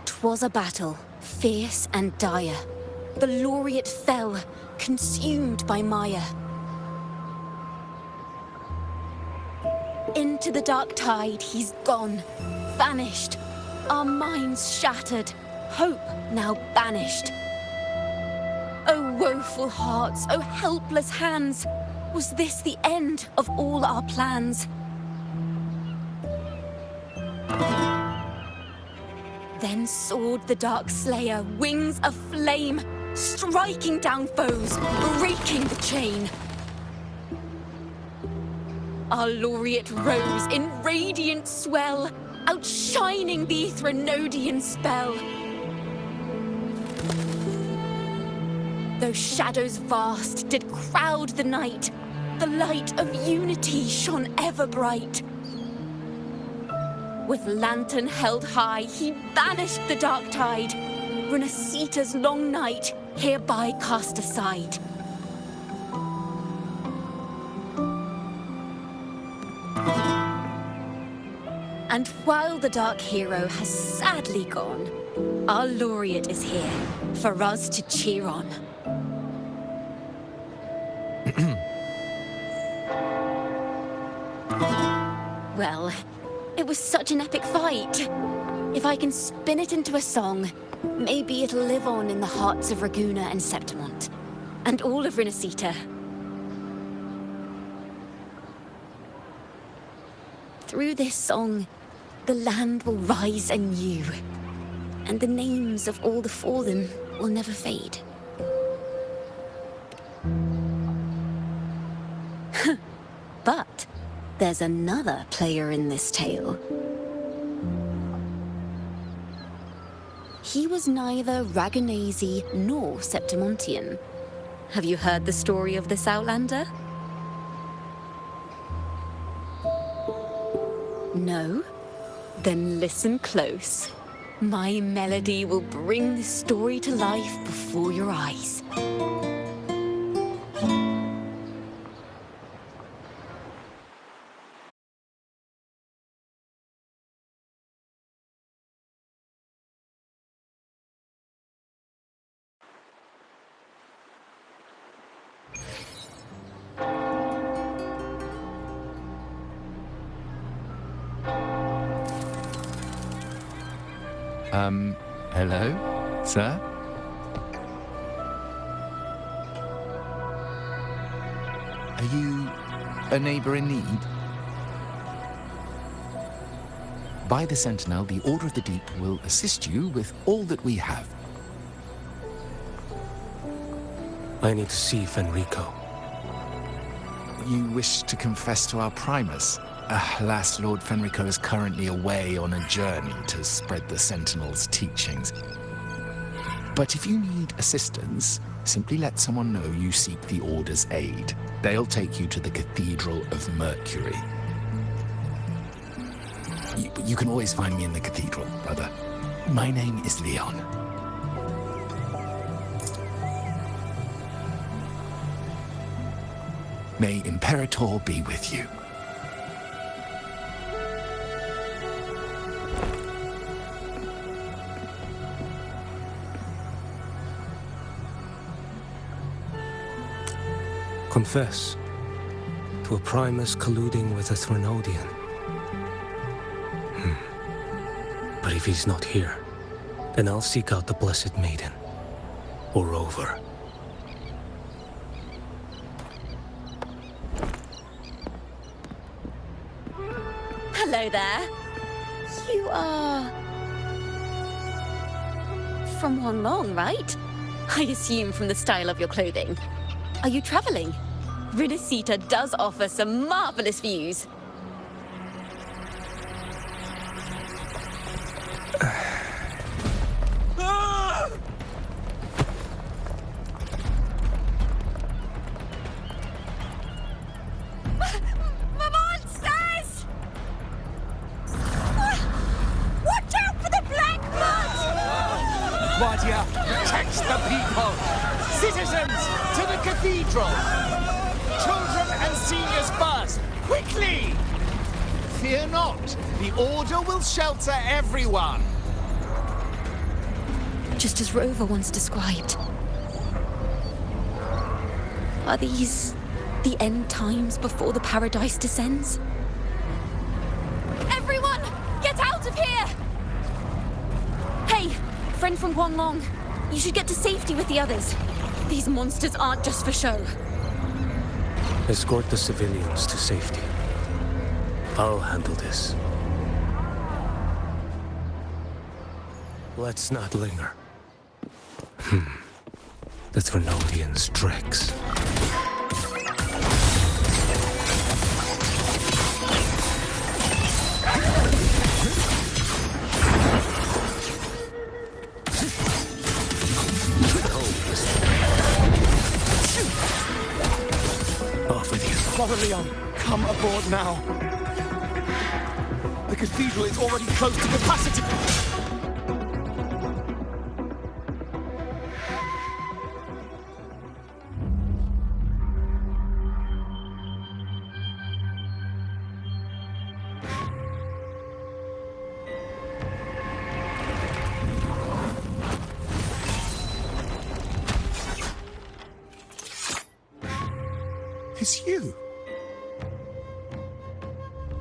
'Twas a battle, fierce and dire. The laureate fell, consumed by mire. Into the dark tide he's gone, vanished. Our minds shattered, hope now banished. O woeful hearts, O helpless hands, was this the end of all our plans? Then soared the dark slayer, wings of flame, striking down foes, breaking the chain. Our laureate rose in radiant swell, outshining the Threnodian spell. Though shadows vast did crowd the night, the light of unity shone ever bright. With lantern held high, he banished the dark tide, Renasita's long night hereby cast aside. And while the dark hero has sadly gone, our laureate is here for us to cheer on. Well, it was such an epic fight. If I can spin it into a song, maybe it'll live on in the hearts of Raguna and Septimont, and all of Renasita. Through this song, the land will rise anew, and the names of all the fallen will never fade. But there's another player in this tale. He was neither Raganese nor Septimontian. Have you heard the story of this outlander? No? Then listen close. My melody will bring the story to life before your eyes. Hello, sir? Are you a neighbor in need? By the Sentinel, the Order of the Deep will assist you with all that we have. I need to see Fenrico. You wish to confess to our Primus? Alas, Lord Fenrico is currently away on a journey to spread the Sentinel's teachings. But if you need assistance, simply let someone know you seek the Order's aid. They'll take you to the Cathedral of Mercury. You can always find me in the Cathedral, brother. My name is Leon. May Imperator be with you. Confess to a Primus colluding with a Threnodian. But if he's not here, then I'll seek out the Blessed Maiden. Or over. Hello there. You are... from Huanglong, right? I assume from the style of your clothing. Are you traveling? Renasita does offer some marvelous views. Monsters! Watch out for the black blood! Guardia protects the people! Citizens, to the cathedral! cathedral! Children and seniors first! Quickly! Fear not, the Order will shelter everyone! Just as Rover once described. Are these the end times before the paradise descends? Everyone, get out of here! Hey, friend from Guanglong, you should get to safety with the others. These monsters aren't just for show. Escort the civilians to safety. I'll handle this. Let's not linger. The Thrunodians' tricks. Off with you. Father Leon, come aboard now. The cathedral is already close to capacity. It's you.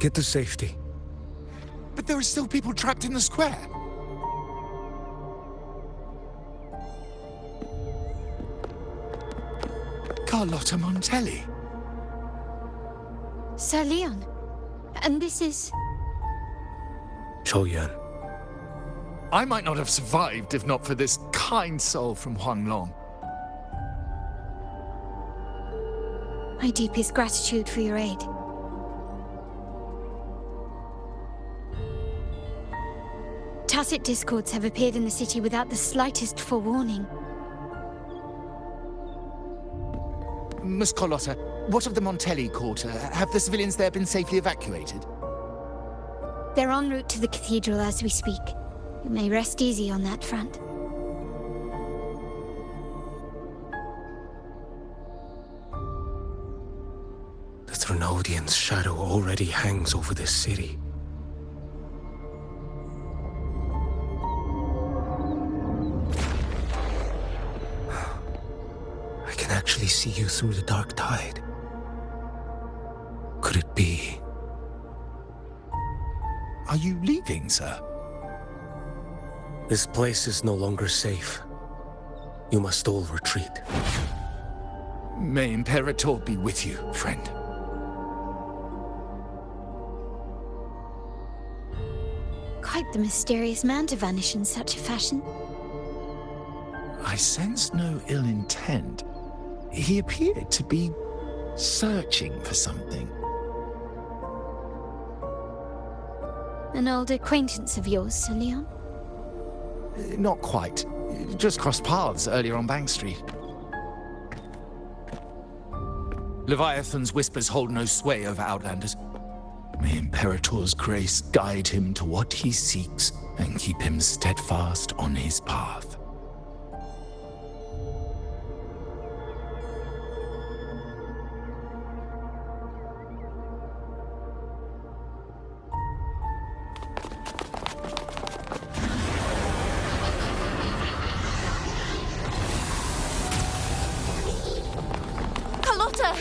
Get to safety. But there are still people trapped in the square. Carlotta Montelli. Sir Leon. And this is... Choyan. I might not have survived if not for this kind soul from Huanglong. My deepest gratitude for your aid. Tacit discords have appeared in the city without the slightest forewarning. Miss Carlotta, what of the Montelli quarter? Have the civilians there been safely evacuated? They're en route to the cathedral as we speak. You may rest easy on that front. The Thrunodians' shadow already hangs over this city. I can actually see you through the dark tide. Could it be? Are you leaving, sir? This place is no longer safe. You must all retreat. May Imperator be with you, friend. Quite the mysterious man to vanish in such a fashion. I sense no ill intent. He appeared to be searching for something. An old acquaintance of yours, Sir Leon? Not quite. Just crossed paths earlier on Bank Street. Leviathan's whispers hold no sway over Outlanders. May Imperator's grace guide him to what he seeks and keep him steadfast on his path. Carlotta!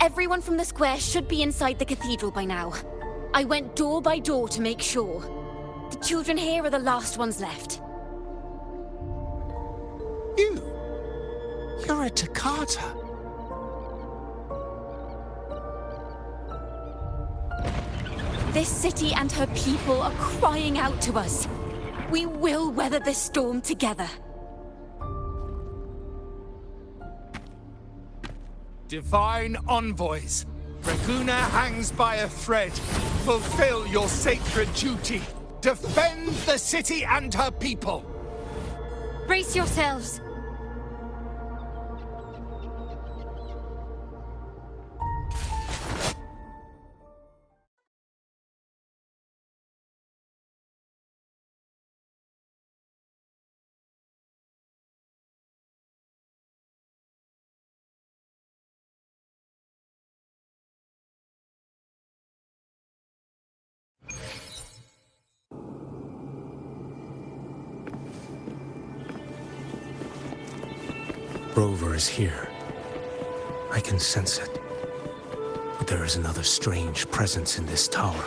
Everyone from the square should be inside the cathedral by now. I went door by door to make sure. The children here are the last ones left. You're a Toccata. This city and her people are crying out to us. We will weather this storm together. Divine envoys, Reguna hangs by a thread. Fulfill your sacred duty. Defend the city and her people. Brace yourselves! Rover is here. I can sense it. But there is another strange presence in this tower.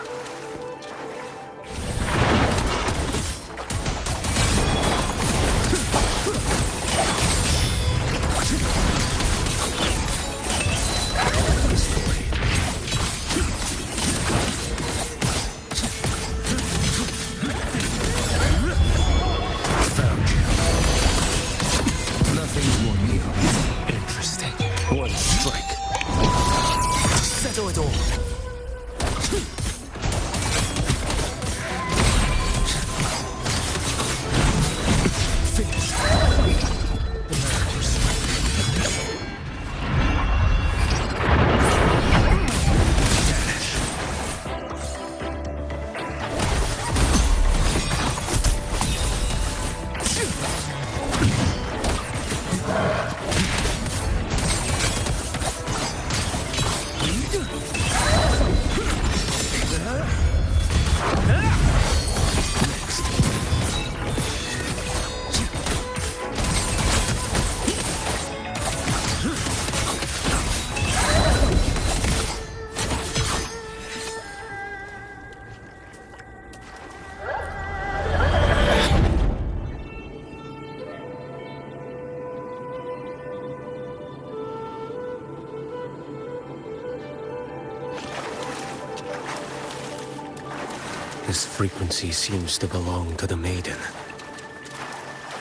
This frequency seems to belong to the maiden.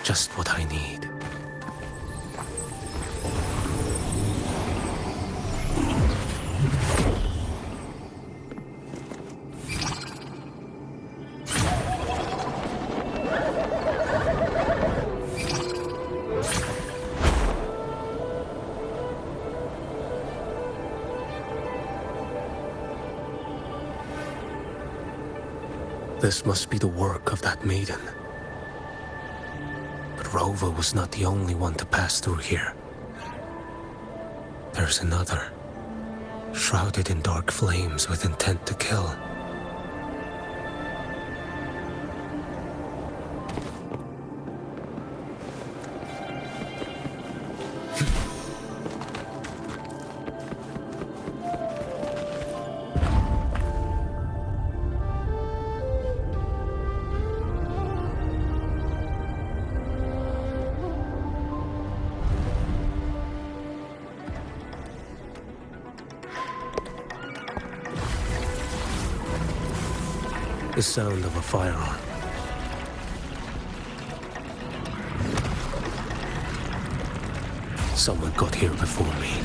Just what I need. This must be the work of that maiden. But Rover was not the only one to pass through here. There's another, shrouded in dark flames with intent to kill. The sound of a firearm. Someone got here before me.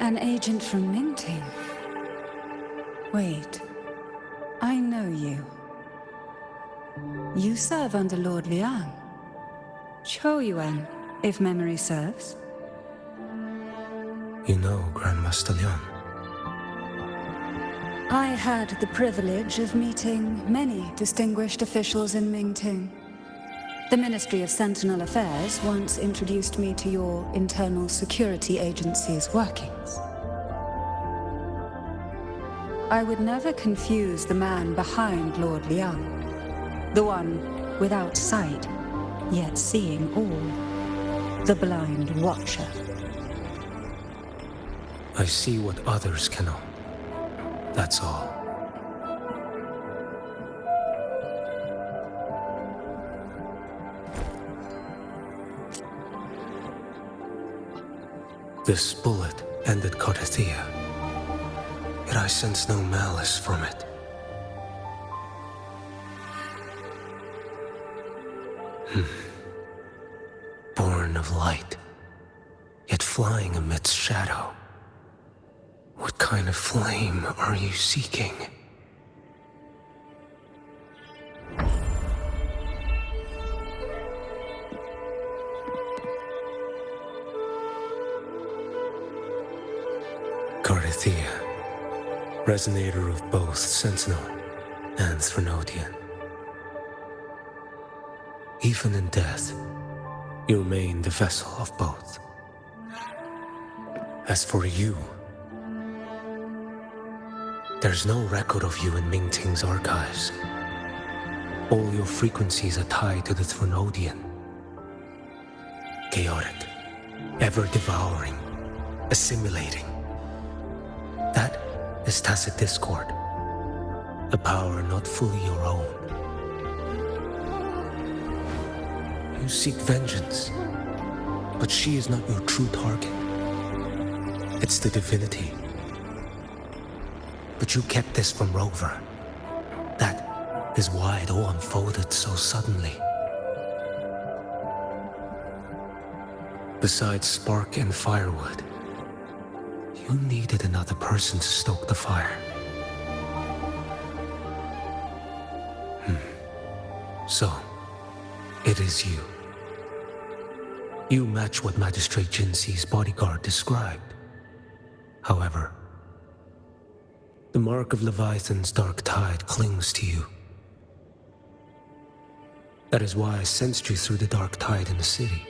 An agent from Minting? Wait, I know you. You serve under Lord Liang. Choyuan, if memory serves. You know Grandmaster Liang. I had the privilege of meeting many distinguished officials in Mingting. The Ministry of Sentinel Affairs once introduced me to your internal security agency's workings. I would never confuse the man behind Lord Liang, the one without sight, yet seeing all, the blind watcher. I see what others cannot. That's all. This bullet ended Cardathia, yet I sense no malice from it. Born of light, yet flying amidst shadow. What kind of flame are you seeking? Cardathia, resonator of both Sentinel and Threnodian. Even in death, you remain the vessel of both. As for you, there's no record of you in Mingting's archives. All your frequencies are tied to the Threnodian. Chaotic, ever-devouring, assimilating. That is tacit discord, a power not fully your own. You seek vengeance, but she is not your true target. It's the divinity. But you kept this from Rover. That is why it all unfolded so suddenly. Besides spark and firewood, you needed another person to stoke the fire. So, it is you. You match what Magistrate Jinxi's bodyguard described. However, the mark of Leviathan's dark tide clings to you. That is why I sensed you through the dark tide in the city.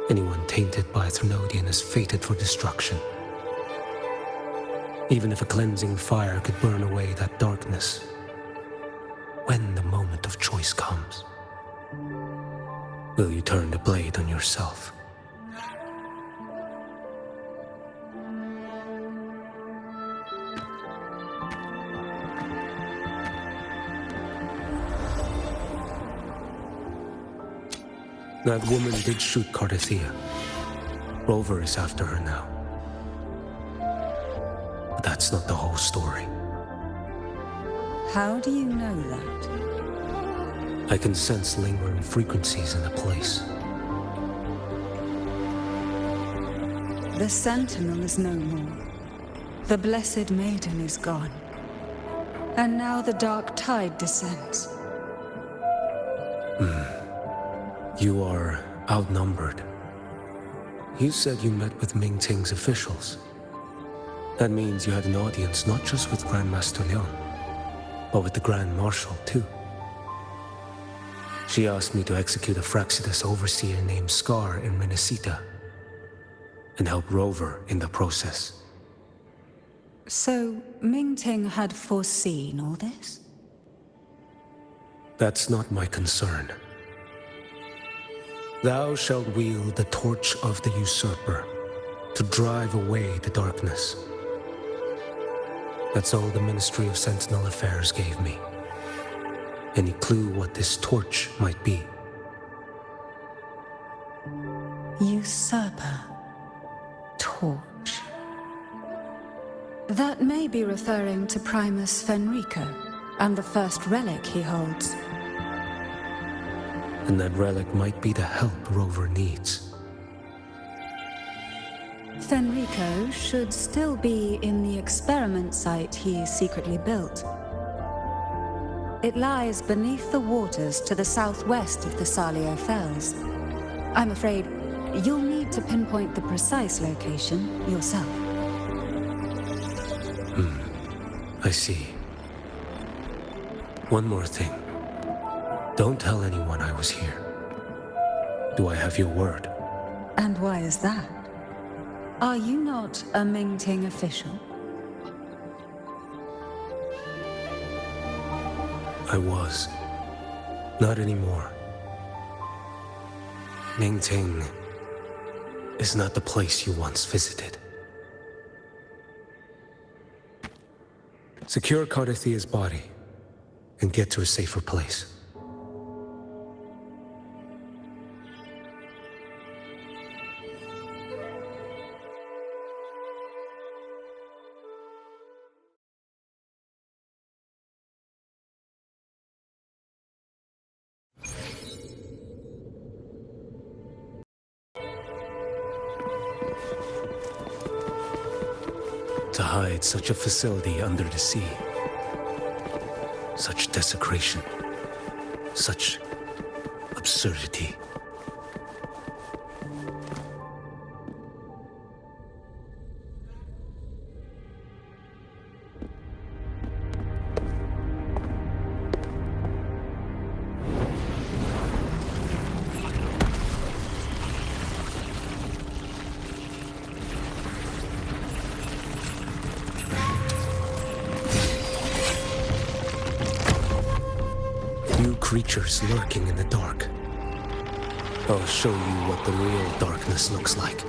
Anyone tainted by Threnodian is fated for destruction. Even if a cleansing fire could burn away that darkness, when the moment of choice comes, will you turn the blade on yourself? That woman did shoot Cardathia. Rover is after her now. But that's not the whole story. How do you know that? I can sense lingering frequencies in the place. The Sentinel is no more. The Blessed Maiden is gone. And now the dark tide descends. You are outnumbered. You said you met with Mingting's officials. That means you had an audience not just with Grandmaster Leon, but with the Grand Marshal too. She asked me to execute a Fraxidus overseer named Scar in Minnesota and help Rover in the process. So, Mingting had foreseen all this? That's not my concern. Thou shalt wield the torch of the usurper to drive away the darkness. That's all the Ministry of Sentinel Affairs gave me. Any clue what this torch might be? Usurper. Torch. That may be referring to Primus Fenrico and the first relic he holds. And that relic might be the help Rover needs. Fenrico should still be in the experiment site he secretly built. It lies beneath the waters to the southwest of the Salio Fells. I'm afraid you'll need to pinpoint the precise location yourself. I see. One more thing. Don't tell anyone I was here. Do I have your word? And why is that? Are you not a Mingting official? I was. Not anymore. Mingting is not the place you once visited. Secure Cardathia's body and get to a safer place. hide such a facility under the sea? Such desecration. Such absurdity. You creatures lurking in the dark. I'll show you what the real darkness looks like.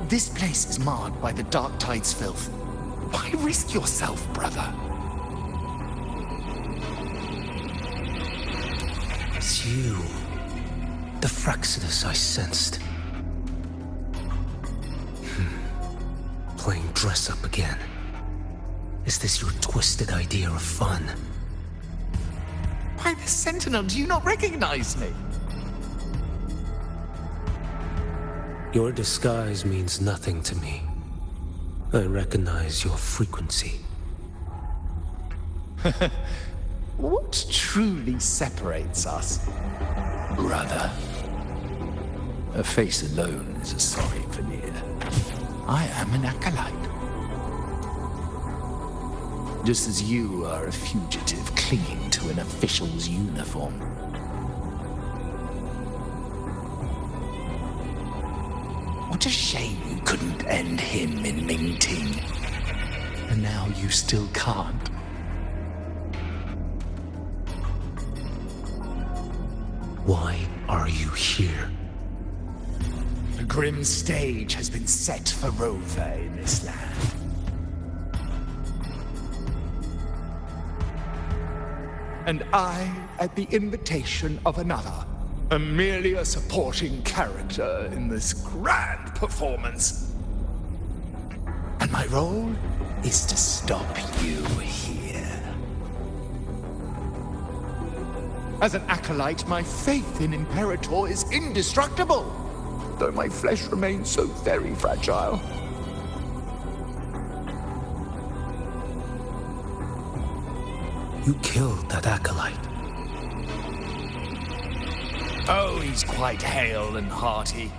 This place is marred by the Dark Tide's filth. Why risk yourself, brother? It's you. The Fraxidus I sensed. Playing dress up again. Is this your twisted idea of fun? Why, the Sentinel, do you not recognize me? Your disguise means nothing to me. I recognize your frequency. What truly separates us, brother? A face alone is a sorry veneer. I am an acolyte. Just as you are a fugitive clinging to an official's uniform. What a shame you couldn't end him in Mingting. And now you still can't. Why are you here? A grim stage has been set for Rover in this land. And I, at the invitation of another, am merely a supporting character in this grand performance. And my role is to stop you here. As an acolyte, my faith in Imperator is indestructible, though my flesh remains so very fragile. You killed that acolyte. Oh, he's quite hale and hearty.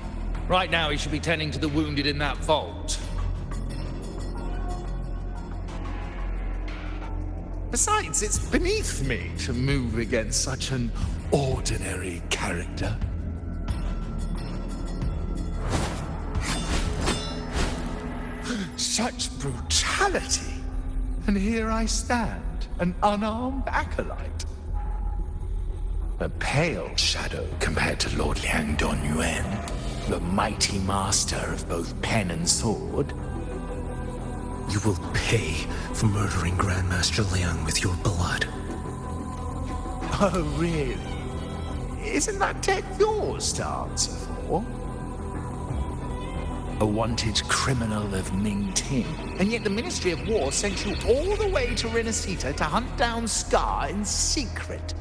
Right now, he should be tending to the wounded in that vault. Besides, it's beneath me to move against such an ordinary character. Such brutality! And here I stand, an unarmed acolyte. A pale shadow compared to Lord Liang Donyuan, the mighty master of both pen and sword. You will pay for murdering Grandmaster Liang with your blood. Oh, really? Isn't that tech yours to answer for? A wanted criminal of Ming Ting, and yet the Ministry of War sent you all the way to Renacita to hunt down Scar in secret.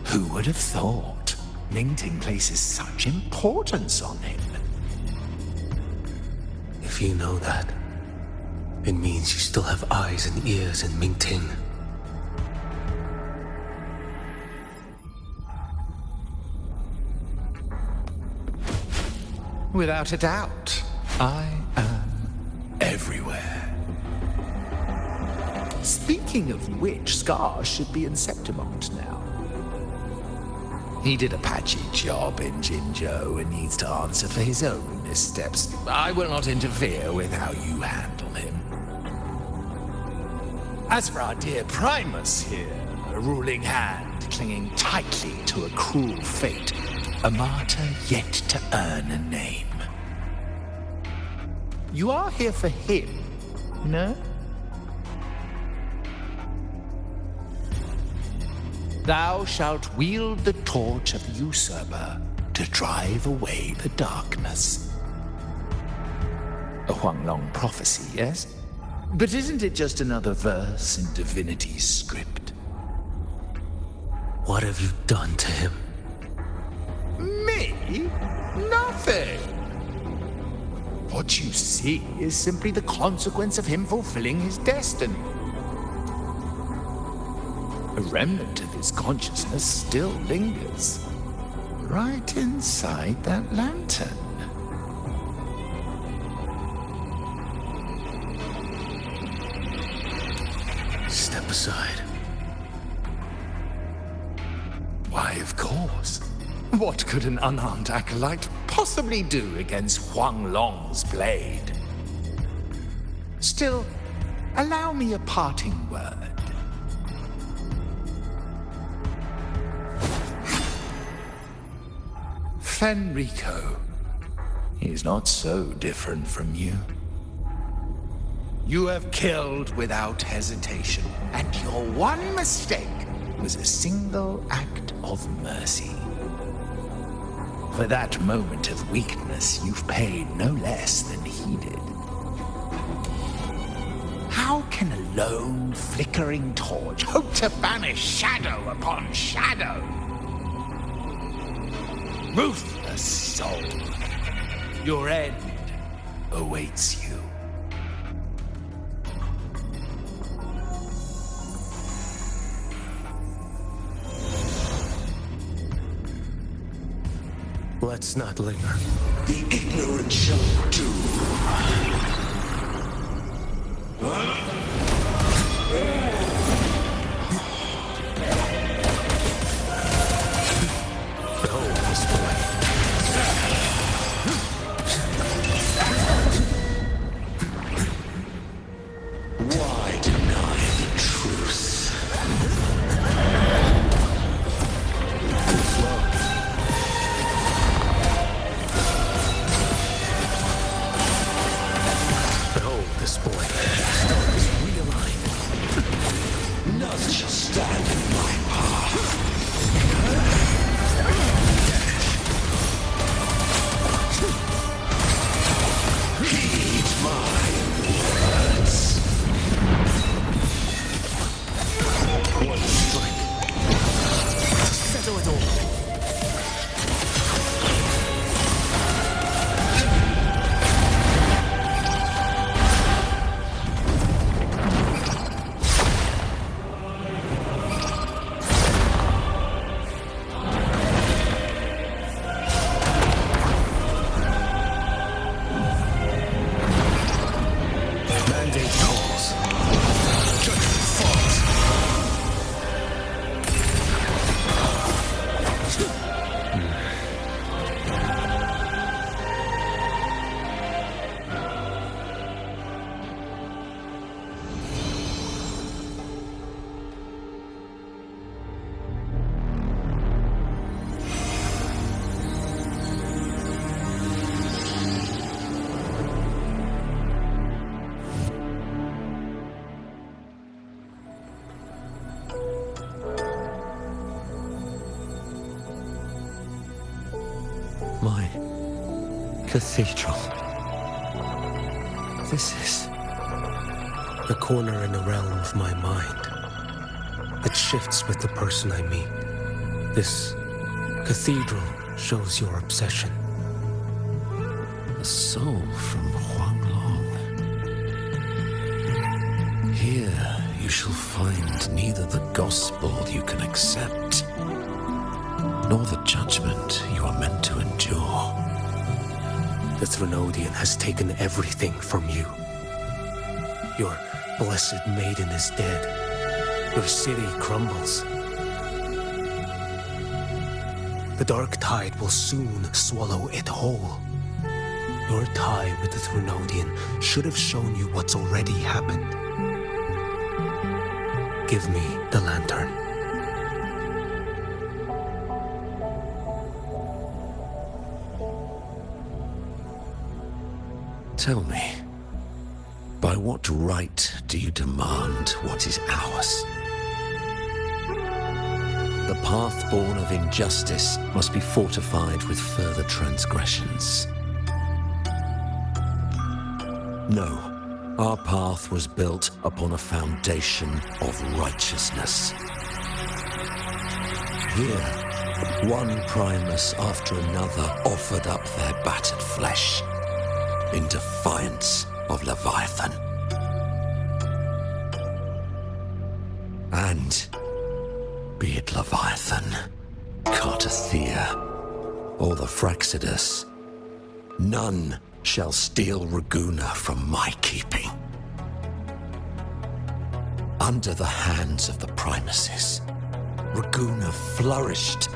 Who would have thought Ming Ting places such importance on him? If you know that, it means you still have eyes and ears in Ming Ting. Without a doubt, I am everywhere. Speaking of which, Scar should be in Septimont now. He did a patchy job in Jinzhou and needs to answer for his own missteps. I will not interfere with how you handle him. As for our dear Primus here, a ruling hand clinging tightly to a cruel fate, a martyr yet to earn a name. You are here for him, no? Thou shalt wield the torch of the usurper to drive away the darkness. A Huanglong prophecy, yes? But isn't it just another verse in divinity's script? What have you done to him? Me? Nothing. What you see is simply the consequence of him fulfilling his destiny. A remnant of his consciousness still lingers, right inside that lantern. Step aside. Why, of course. What could an unarmed acolyte possibly do against Huanglong's blade? Still, allow me a parting word. Fenrico is not so different from you. You have killed without hesitation, and your one mistake was a single act of mercy. For that moment of weakness, you've paid no less than he did. How can a lone, flickering torch hope to banish shadow upon shadow? Ruthless soul, your end awaits you. Let's not linger. The ignorant shall do. Behold this blade. Why deny the truth? Behold this blade. Stars realigned. my cathedral. This is... A corner in the realm of my mind. It shifts with the person I meet. This cathedral shows your obsession. a soul from Huanglong. Here you shall find neither the gospel you can accept, nor the judgment you are meant to endure. The Threnodian has taken everything from you. Your blessed maiden is dead. Your city crumbles. The dark tide will soon swallow it whole. Your tie with the Threnodian should have shown you what's already happened. Give me the lantern. Tell me, by what right do you demand what is ours? The path born of injustice must be fortified with further transgressions. No, our path was built upon a foundation of righteousness. Here, one Primus after another offered up their battered flesh in defiance of Leviathan. And be it Leviathan, Cartathea, or the Fraxidus, none shall steal Raguna from my keeping. Under the hands of the Primuses, Raguna flourished.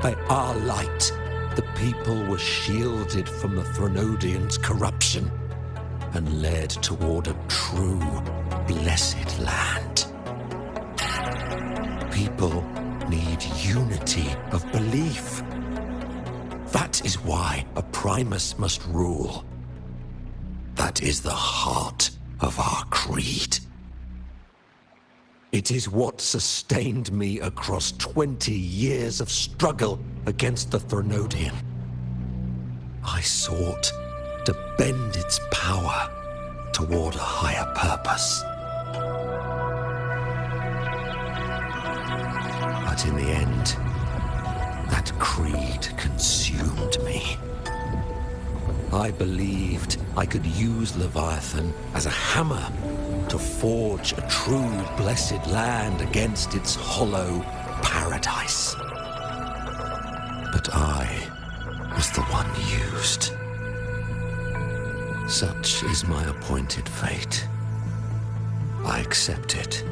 By our light, the people were shielded from the Threnodians' corruption and led toward a true, blessed land. People need unity of belief. That is why a Primus must rule. That is the heart of our creed. It is what sustained me across 20 years of struggle against the Threnodian. I sought to bend its power toward a higher purpose. But in the end, that creed consumed me. I believed I could use Leviathan as a hammer to forge a true blessed land against its hollow paradise. But I was the one used. Such is my appointed fate. I accept it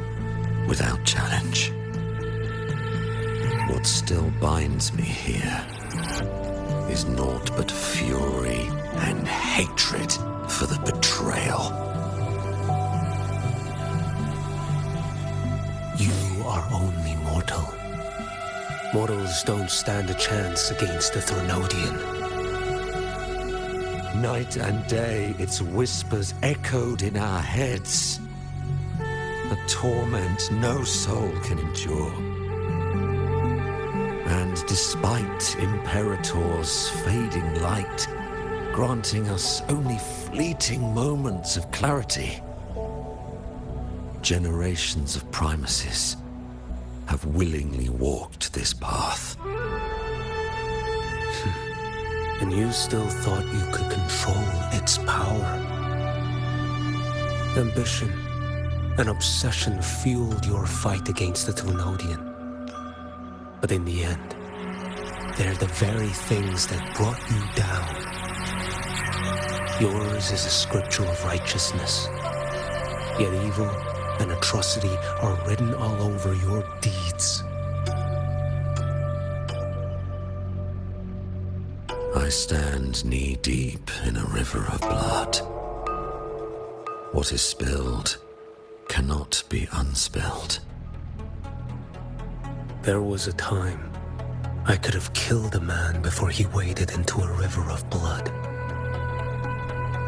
without challenge. What still binds me here is naught but fury and hatred for the betrayal. You are only mortal. Mortals don't stand a chance against the Threnodian. Night and day, its whispers echoed in our heads. A torment no soul can endure. And despite Imperator's fading light, granting us only fleeting moments of clarity, generations of Primuses have willingly walked this path. And you still thought you could control its power. Ambition and obsession fueled your fight against the Threnodian. But in the end, they're the very things that brought you down. Yours is a scripture of righteousness, yet evil and atrocity are written all over your deeds. I stand knee-deep in a river of blood. What is spilled cannot be unspilled. There was a time I could have killed a man before he waded into a river of blood.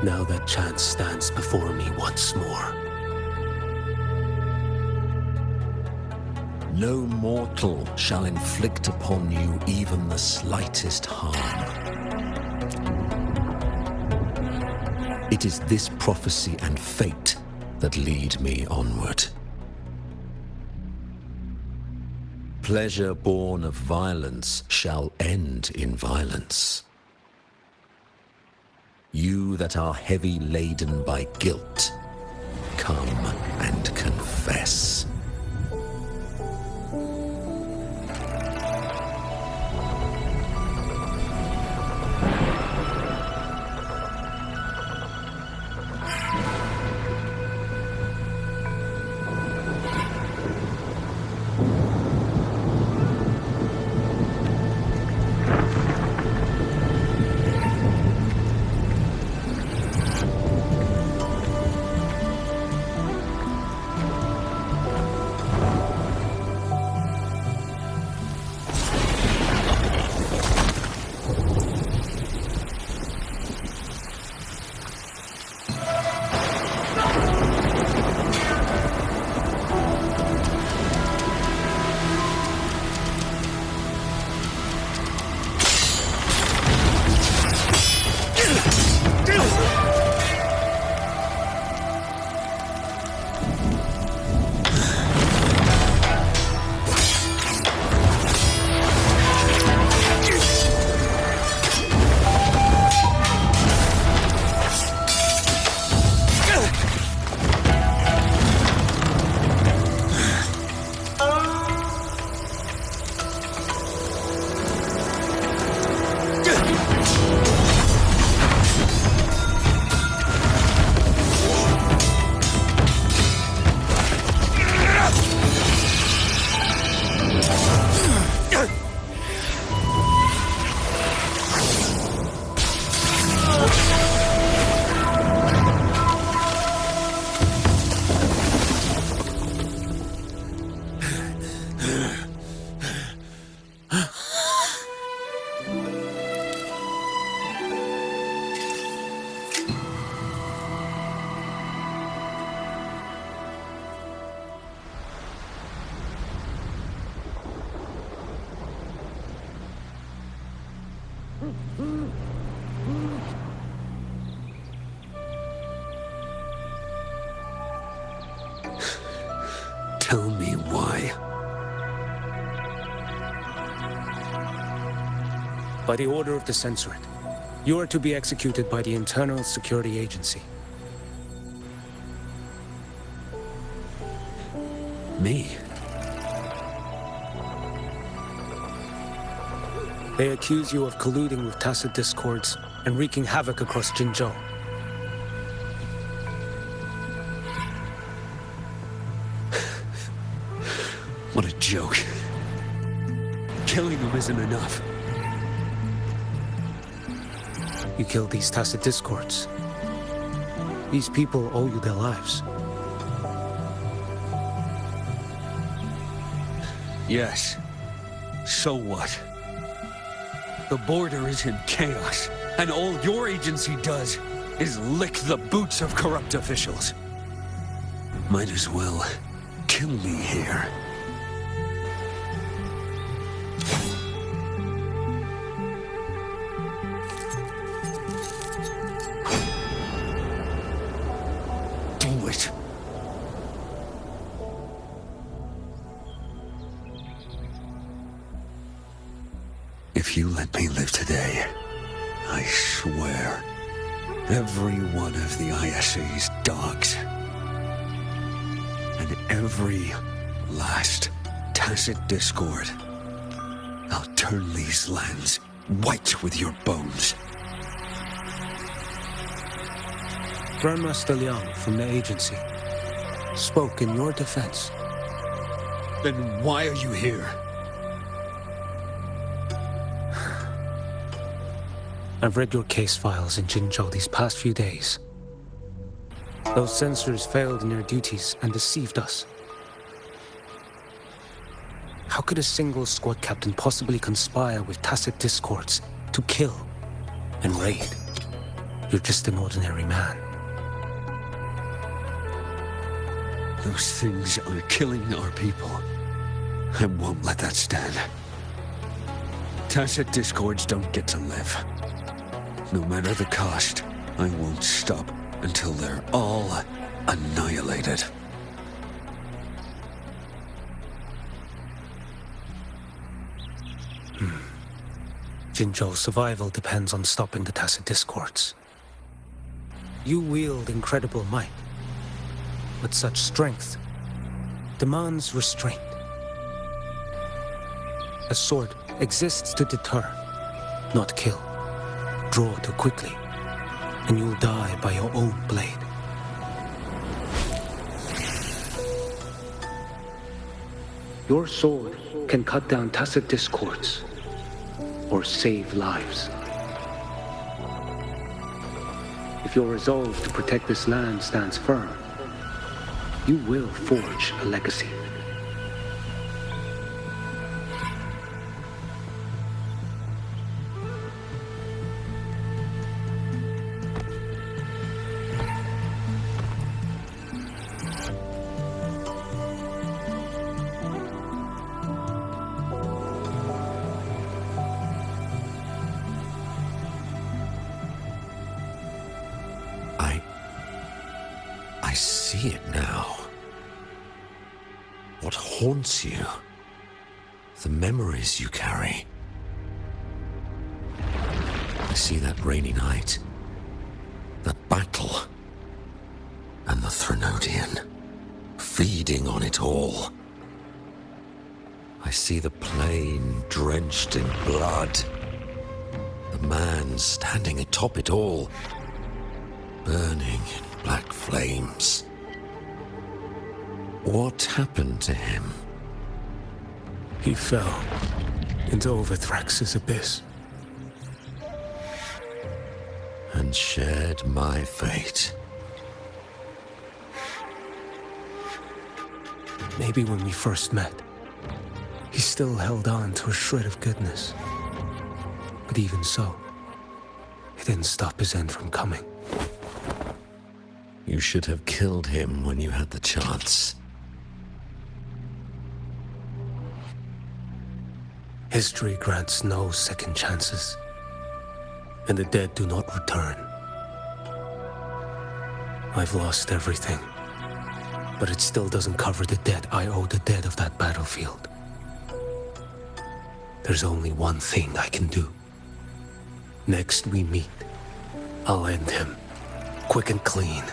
Now that chance stands before me once more. No mortal shall inflict upon you even the slightest harm. It is this prophecy and fate that lead me onward. Pleasure born of violence shall end in violence. You that are heavy laden by guilt, come and confess. Tell me why. By the order of the Censorate, you are to be executed by the Internal Security Agency. Me? They accuse you of colluding with tacit discords and wreaking havoc across Jinzhou. What a joke. Killing them isn't enough. You killed these tacit discords. These people owe you their lives. Yes. So what? The border is in chaos, and all your agency does is lick the boots of corrupt officials. Might as well kill me here. Do it. If you let me live today, I swear, every one of the ISA's dogs, and every last tacit discord, I'll turn these lands white with your bones. Grandmaster Liang from the agency spoke in your defense. Then why are you here? I've read your case files in Jinzhou these past few days. Those censors failed in their duties and deceived us. How could a single squad captain possibly conspire with tacit discords to kill and raid? You're just an ordinary man. Those things are killing our people. I won't let that stand. Tacit discords don't get to live. No matter the cost, I won't stop until they're all annihilated. Jinzhou's survival depends on stopping the tacit discords. You wield incredible might, but such strength demands restraint. A sword exists to deter, not kill. Draw too quickly, and you'll die by your own blade. Your sword can cut down tacit discords, or save lives. If your resolve to protect this land stands firm, you will forge a legacy. I see it now. What haunts you? The memories you carry. I see that rainy night, that battle, and the Threnodian, feeding on it all. I see the plain drenched in blood, the man standing atop it all, burning in black flames. What happened to him? He fell into Overthrax's abyss. And shared my fate. Maybe when we first met, he still held on to a shred of goodness. But even so, it didn't stop his end from coming. You should have killed him when you had the chance. History grants no second chances, and the dead do not return. I've lost everything, but it still doesn't cover the debt I owe the dead of that battlefield. There's only one thing I can do. Next we meet, I'll end him, quick and clean.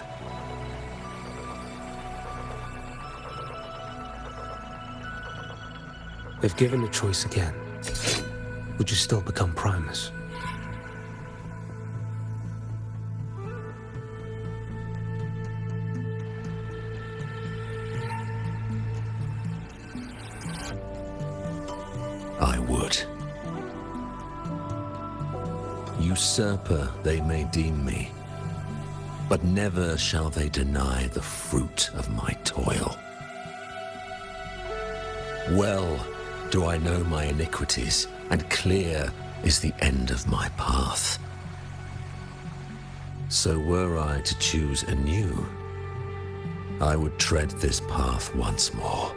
If given the choice again, would you still become Primus? I would. Usurper they may deem me, but never shall they deny the fruit of my toil. Well do I know my iniquities, and clear is the end of my path. So were I to choose anew, I would tread this path once more.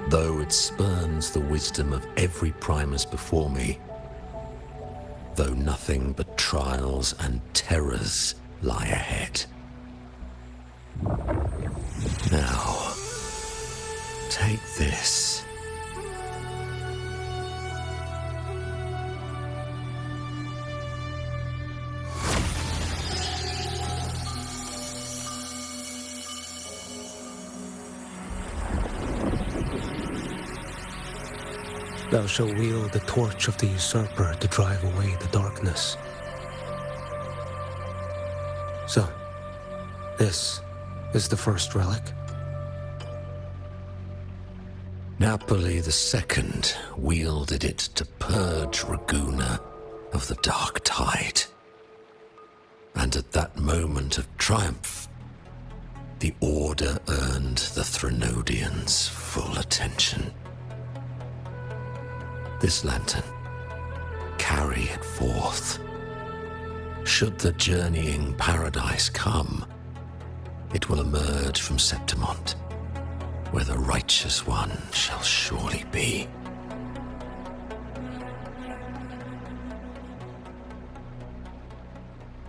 Though it spurns the wisdom of every Primus before me, though nothing but trials and terrors lie ahead. Now, take this. Thou shalt wield the torch of the usurper to drive away the darkness. So, this is the first relic? Napoli II wielded it to purge Raguna of the dark tide. And at that moment of triumph, the Order earned the Threnodians' full attention. This lantern, carry it forth. Should the journeying paradise come, it will emerge from Septimont, where the righteous one shall surely be.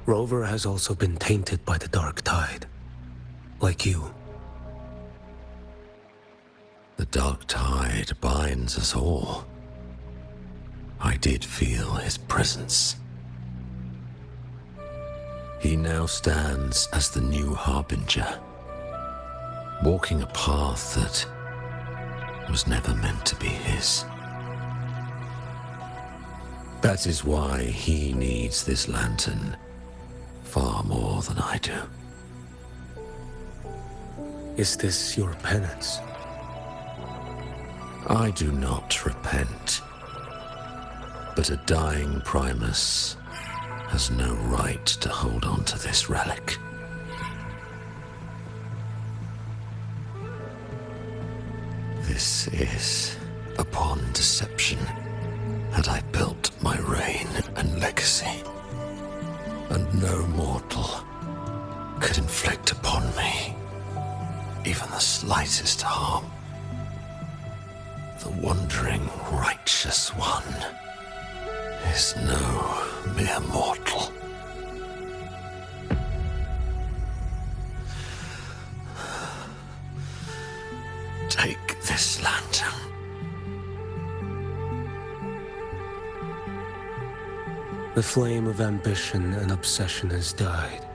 Rover has also been tainted by the dark tide. Like you. The dark tide binds us all. I did feel his presence. He now stands as the new harbinger, walking a path that was never meant to be his. That is why he needs this lantern far more than I do. Is this your penance? I do not repent, but a dying Primus has no right to hold on to this relic. This is upon deception had I built my reign and legacy, and no mortal could inflict upon me even the slightest harm. The wandering righteous one is no mere mortal. Take this lantern. The flame of ambition and obsession has died.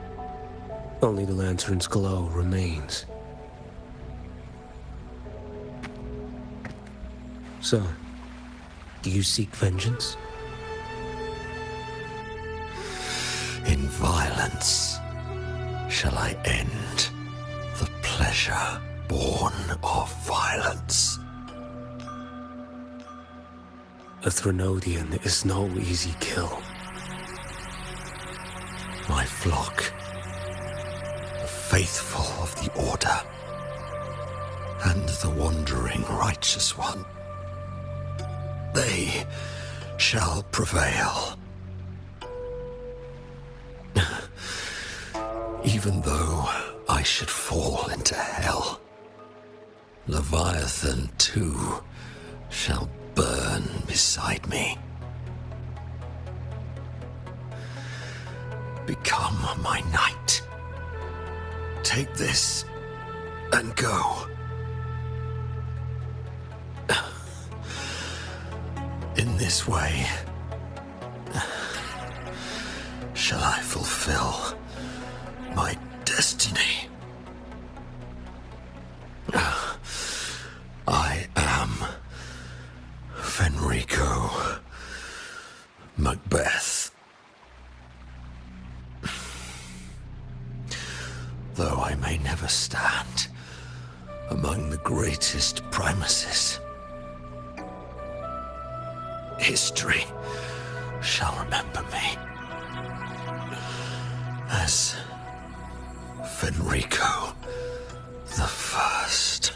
Only the lantern's glow remains. So, do you seek vengeance? In violence shall I end the pleasure born of violence. A Threnodian is no easy kill. My flock, the faithful of the Order, and the wandering righteous one, they shall prevail. Even though I should fall into hell, Leviathan too shall burn beside me. Become my knight. Take this and go. In this way, shall I fulfill my destiny. I am Fenrico Macbeth. Though I may never stand among the greatest Primuses, history shall remember me as Fenrico the First.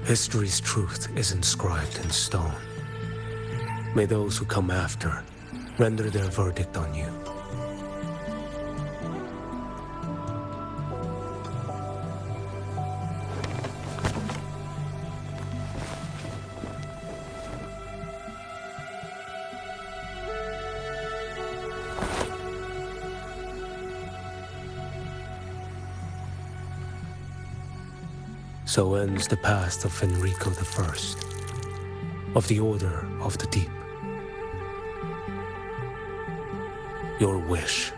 History's truth is inscribed in stone. May those who come after render their verdict on you. So ends the past of Fenrico I, of the Order of the Deep. Your wish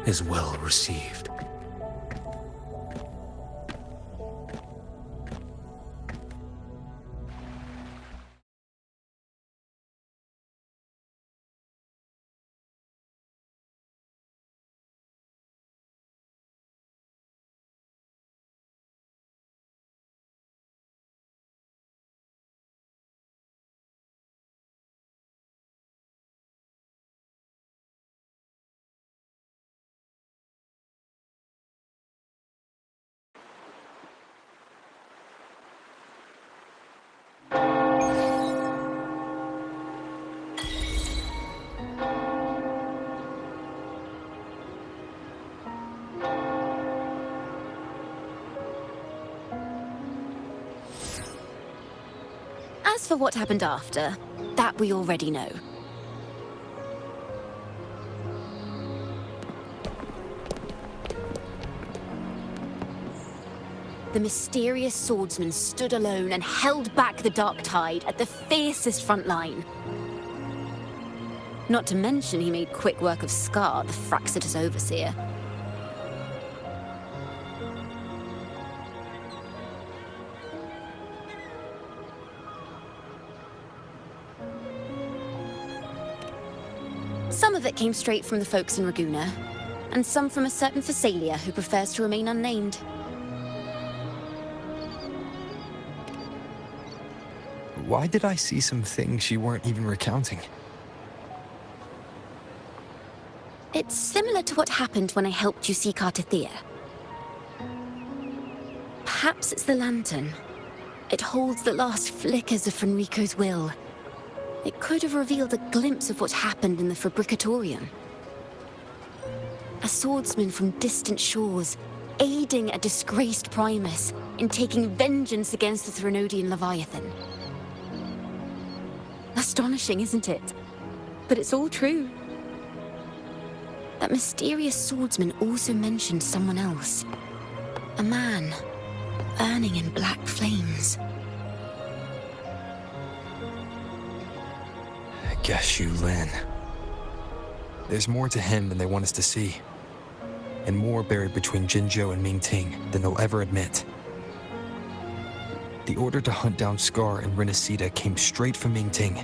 is well received. As for what happened after, that we already know. The mysterious swordsman stood alone and held back the dark tide at the fiercest front line. Not to mention he made quick work of Scar, the Fraxitus overseer. Some of it came straight from the folks in Raguna, and some from a certain Phasalia who prefers to remain unnamed. Why did I see some things you weren't even recounting? It's similar to what happened when I helped you seek Artithea. Perhaps it's the lantern. It holds the last flickers of Fenrico's will. It could have revealed a glimpse of what happened in the Fabricatorium. A swordsman from distant shores, aiding a disgraced Primus in taking vengeance against the Threnodian Leviathan. Astonishing, isn't it? But it's all true. That mysterious swordsman also mentioned someone else. A man, burning in black flames. Guess you, Lin. There's more to him than they want us to see. And more buried between Jinzhou and Mingting than they'll ever admit. The order to hunt down Scar and Renacita came straight from Mingting.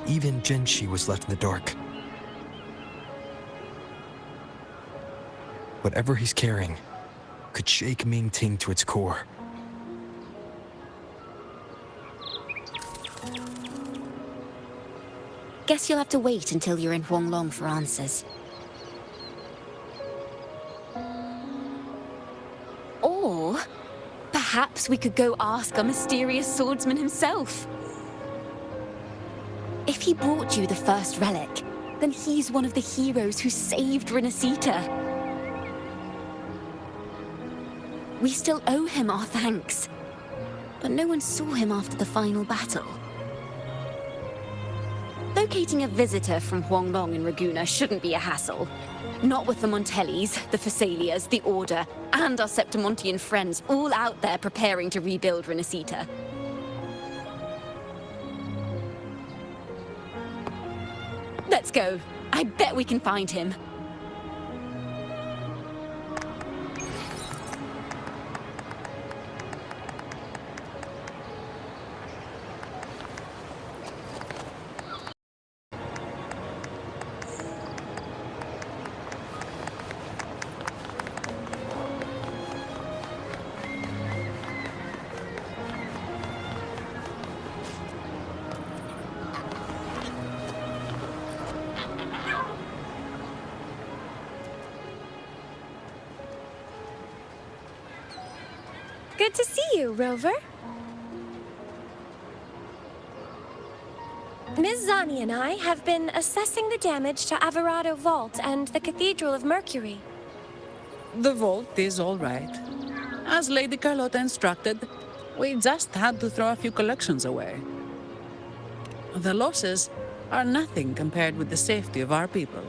Even Jinshi was left in the dark. Whatever he's carrying could shake Mingting to its core. Guess you'll have to wait until you're in Huanglong for answers. Or perhaps we could go ask our mysterious swordsman himself. If he brought you the first relic, then he's one of the heroes who saved Renacita. We still owe him our thanks, but no one saw him after the final battle. Locating a visitor from Huanglong in Raguna shouldn't be a hassle. Not with the Montellis, the Phasalias, the Order, and our Septimontian friends all out there preparing to rebuild Renacita. Let's go. I bet we can find him. Good to see you, Rover. Ms. Zani and I have been assessing the damage to Averado Vault and the Cathedral of Mercury. The vault is all right. As Lady Carlotta instructed, we just had to throw a few collections away. The losses are nothing compared with the safety of our people.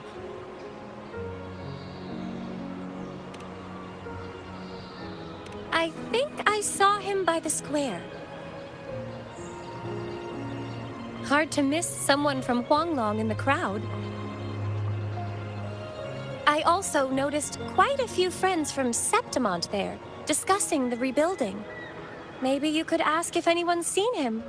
I think I saw him by the square. Hard to miss someone from Huanglong in the crowd. I also noticed quite a few friends from Septimont there, discussing the rebuilding. Maybe you could ask if anyone's seen him.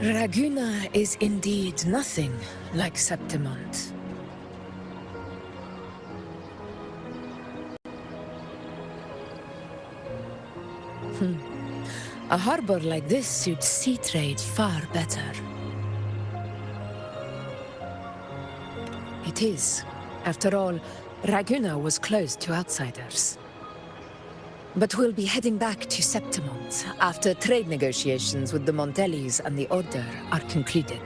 Raguna is indeed nothing like Septimont. A harbor like this suits sea trade far better. It is. After all, Raguna was closed to outsiders. But we'll be heading back to Septimont after trade negotiations with the Montellis and the Order are concluded.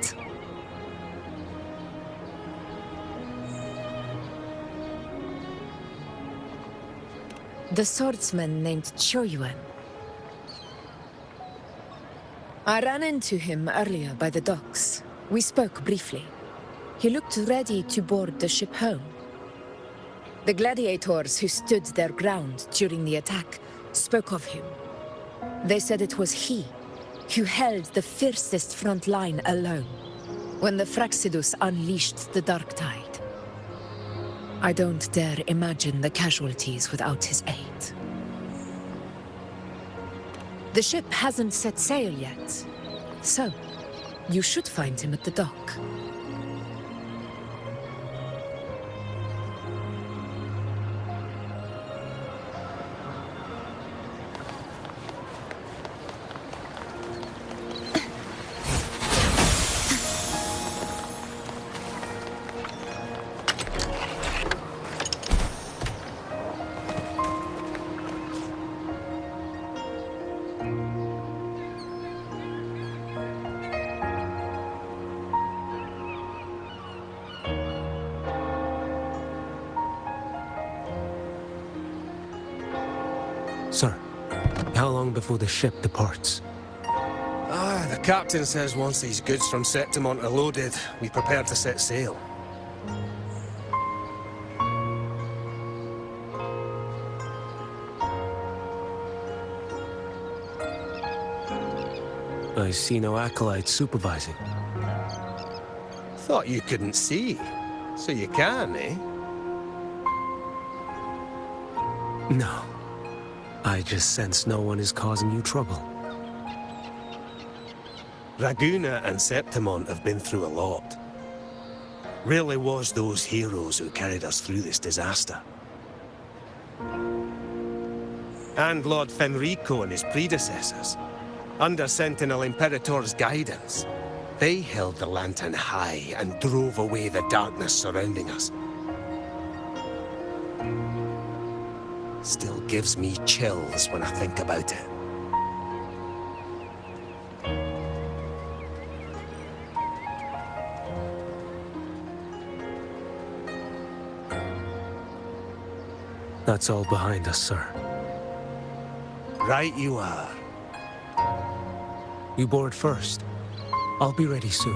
The swordsman named Choyuan. I ran into him earlier by the docks. We spoke briefly. He looked ready to board the ship home. The gladiators who stood their ground during the attack spoke of him. They said it was he who held the fiercest front line alone when the Fraxidus unleashed the Dark Tide. I don't dare imagine the casualties without his aid. The ship hasn't set sail yet, so you should find him at the dock. Sir, how long before the ship departs? The captain says once these goods from Septimont are loaded, we prepare to set sail. I see no acolytes supervising. Thought you couldn't see. So you can, eh? No. I just sense no one is causing you trouble. Raguna and Septimont have been through a lot. Really was those heroes who carried us through this disaster. And Lord Fenrico and his predecessors, under Sentinel Imperator's guidance, they held the lantern high and drove away the darkness surrounding us. Still gives me chills when I think about it. That's all behind us, sir. Right you are. You board first. I'll be ready soon.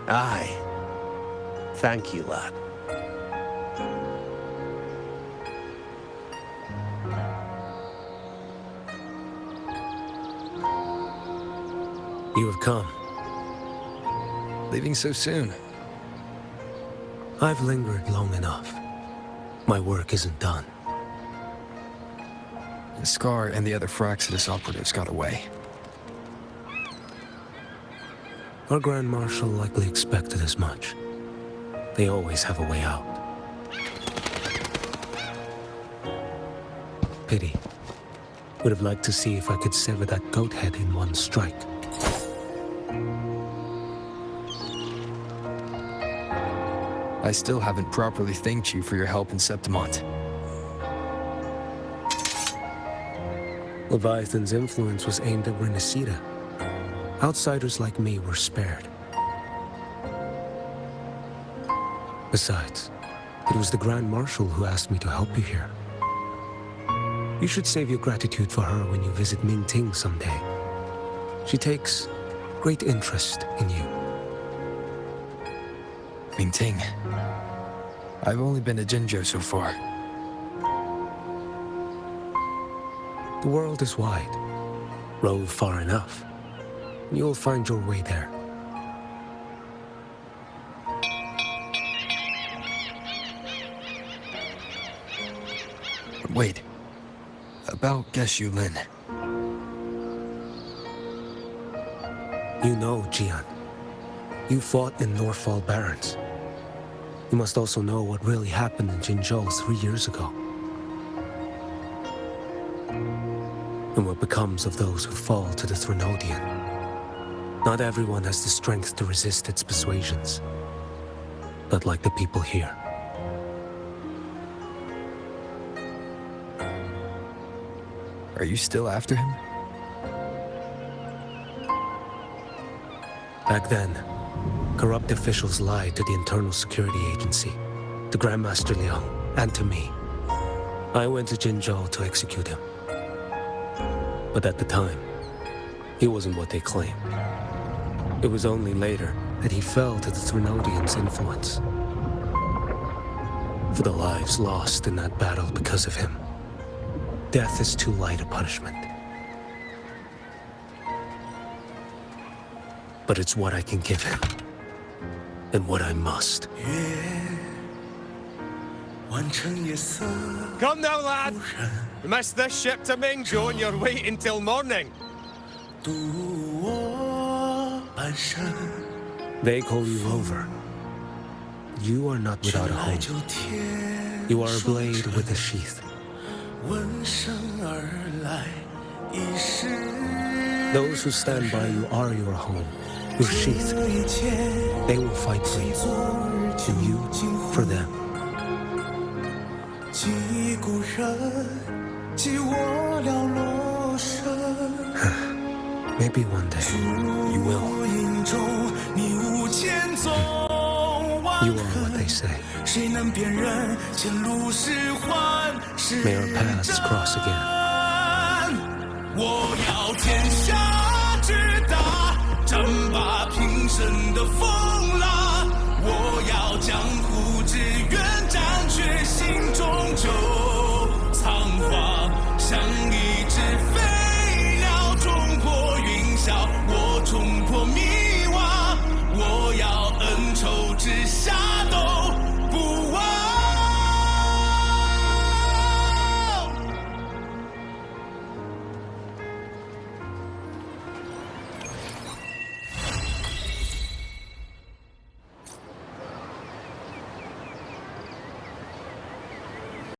Aye. Thank you, lad. You have come. Leaving so soon. I've lingered long enough. My work isn't done. The Scar and the other Fraxidus operatives got away. Our Grand Marshal likely expected as much. They always have a way out. Pity. Would have liked to see if I could sever that goat head in one strike. I still haven't properly thanked you for your help in Septimont. Leviathan's influence was aimed at Renacida. Outsiders like me were spared. Besides, it was the Grand Marshal who asked me to help you here. You should save your gratitude for her when you visit Mingting someday. She takes great interest in you. Mingting. I've only been to Jinzhou so far. The world is wide. Rove far enough, and you'll find your way there. Wait. About Geshu Lin. You know, Jian. You fought in Norfall Barrens. You must also know what really happened in Jinzhou 3 years ago. And what becomes of those who fall to the Threnodian? Not everyone has the strength to resist its persuasions. Not like the people here. Are you still after him? Back then, corrupt officials lied to the Internal Security Agency, to Grandmaster Liang, and to me. I went to Jinzhou to execute him. But at the time, he wasn't what they claimed. It was only later that he fell to the Threnodians' influence. For the lives lost in that battle because of him, death is too light a punishment. But it's what I can give him, and what I must. Come now, lad! You missed this ship to Mingzhou and you're waiting till morning. They call you Rover. You are not without a home. You are a blade with a sheath. Those who stand by you are your home, your sheath. They will fight for you, and you for them. Maybe one day you will. You are what they say. May our paths cross again. 我要天下之大，战罢平生的风浪，我要将